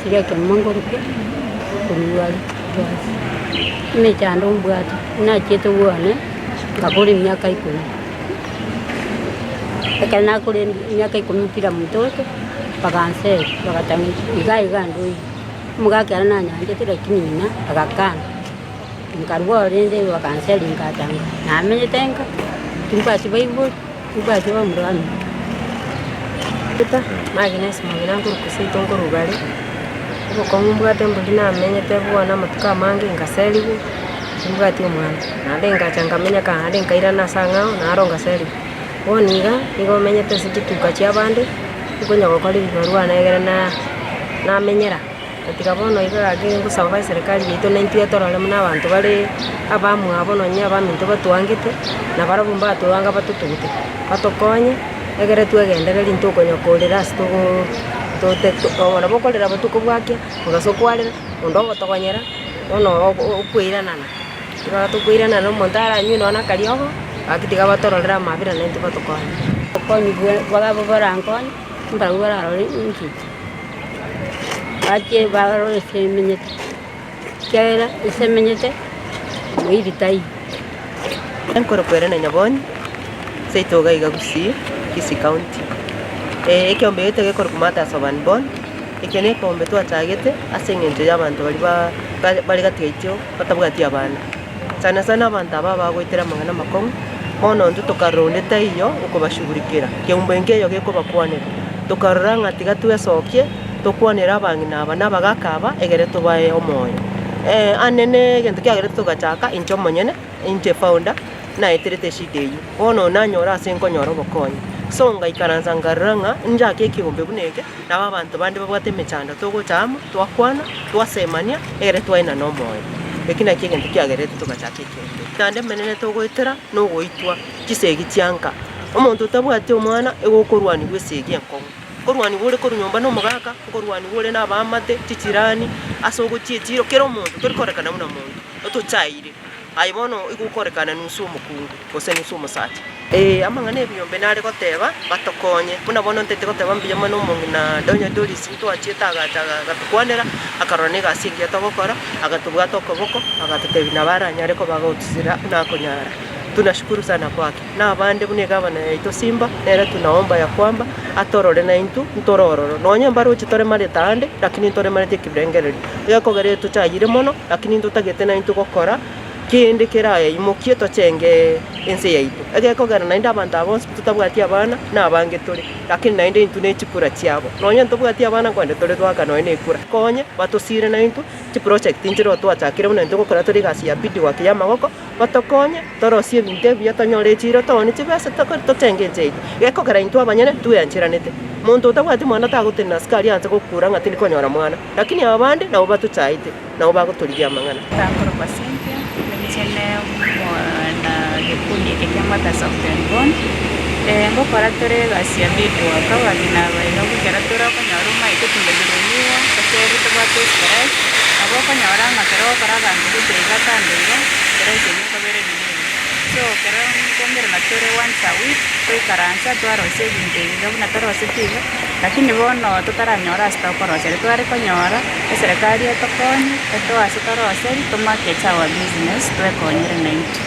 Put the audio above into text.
siria ke mangoro ke kuruwali me chando mbwati na cheto wane ngakuri miaka 10 ekana kuri miaka 10 pira mtoto pakansel pakatangi iga ndoi mugakera na nyanje tira kinina akakana nkarwa rende wakansel nkatanga na menye tenka tumpati bible tumpati wa mrani kita magines magina kurukuse tongoro gari uko komumbwa tembo dina menye tebu na matuka mangi ngaselibu mbwati omwana nade ngachangamenya kandi nkaira na sangao na aronga seli woniga igo menye tesituka cia bande ukonya gokori barua na egera na menyera katika bono iga age ngusaba serikali yetu na intu yatorole muna abantu bari abamu abono nya bamintu batwangite na barabumba twanga batutugute batokonye egere twegendereri ntukonya kolera stugo tote ona bokolera batuko bwakia ugasokwalera ondo botokonyera ono ukwirana na tiga tukwirana no montara nyu no na kariogo akitiga batorolera mabira na intu batokonye okoni bwa barankonye mbara rori inki ake baro semenyete kera semenyete mwiri tai enkoro kwerena nyaboni seitoga igagusi Kisi County ekiombe gete gekoro kumata sobanbon ekene kombe twachagete asengente y'abantu bari gatigaitio batabwati abana sana abantu aba bagwitera mangana makomu bono ndu tukaronde taiyo uko bashugurikira kiumbe ngeyo geko bakwanira tukarora ngati gatwesokie tukwanira abangina abana bagakaba egere tubaye omoyo anene gento kyagere tugachaka incho monyene inche founder na eterete shideyi bono nanyora asenkonyoro bokonye so ngaikaranza ngaranga njake ekigombe buneke naba abantu bandi babwate mechanda togochama twakwana twasemania egere twaina no moyo ekina kigento kyagerete tugachaka ekigombe kande menene togoitera no goitwa kisegi cyanka omuntu tabwate omwana egokorwani gwesegi enkongo korwani bure korunyomba no mugaka korwani bure nabamate tichirani asogo chietiro kero omuntu torikorekana muna muntu otochaire aibono igukorekana nusu omukungu gose nusu omusacha amangane ebyombe nare goteba batokonye buna bono ntete goteba mbiyama no mungina donya dolisi twachieta gatukwanera akarone gasingia togokora agatubwa tokoboko agatetebi nabaranyare ko bagotusira nakonyara. Tunashukuru sana kwake na abande bune gavana yaito Simba nera tunaomba ya kwamba atorore na intu ntorororo nonye mbaro chitore mare tande lakini ntore mare tekibrengereri yako gare tuchayire mono lakini ntutagete na intu gokora kindi kiraye imukie tocenge ense yaitu egeko gara nainda abantu abonse tutabwati abana na abange turi lakini nainde intu ne chipura chiabo nonye ntubwati abana kwande tore twaka noine ikura konye batosire na intu chi project injiro twachakire muna intu gokora turi gasi ya bidi wakiya magoko batokonye torosie binte bya tonyore chiro toni chibese tocenge ense egeko gara intu abanyene tuyanchiranete muntu utabwati mwana tagutena askari anze gukura ngati nikonyora mwana lakini abande nabo batuchaite nabo baguturigia mangana tangoro pasintia chene na gikundi kikiamata Southern ngokora tore gasia bidu akawagina baino gukera tora konyaruma itutundeliruniwa kaseri tobate stress abo konyara ngakero karaga ngutega tandeyo stress nikobere bini so kera ngomere na tore once a week toi karanza twaro sevinte ngabuna toro setiva lakini bono tutaranyora sta korosere twari konyora serikali etokonye eto asitaroseri tomake chawa business twekonyere na intu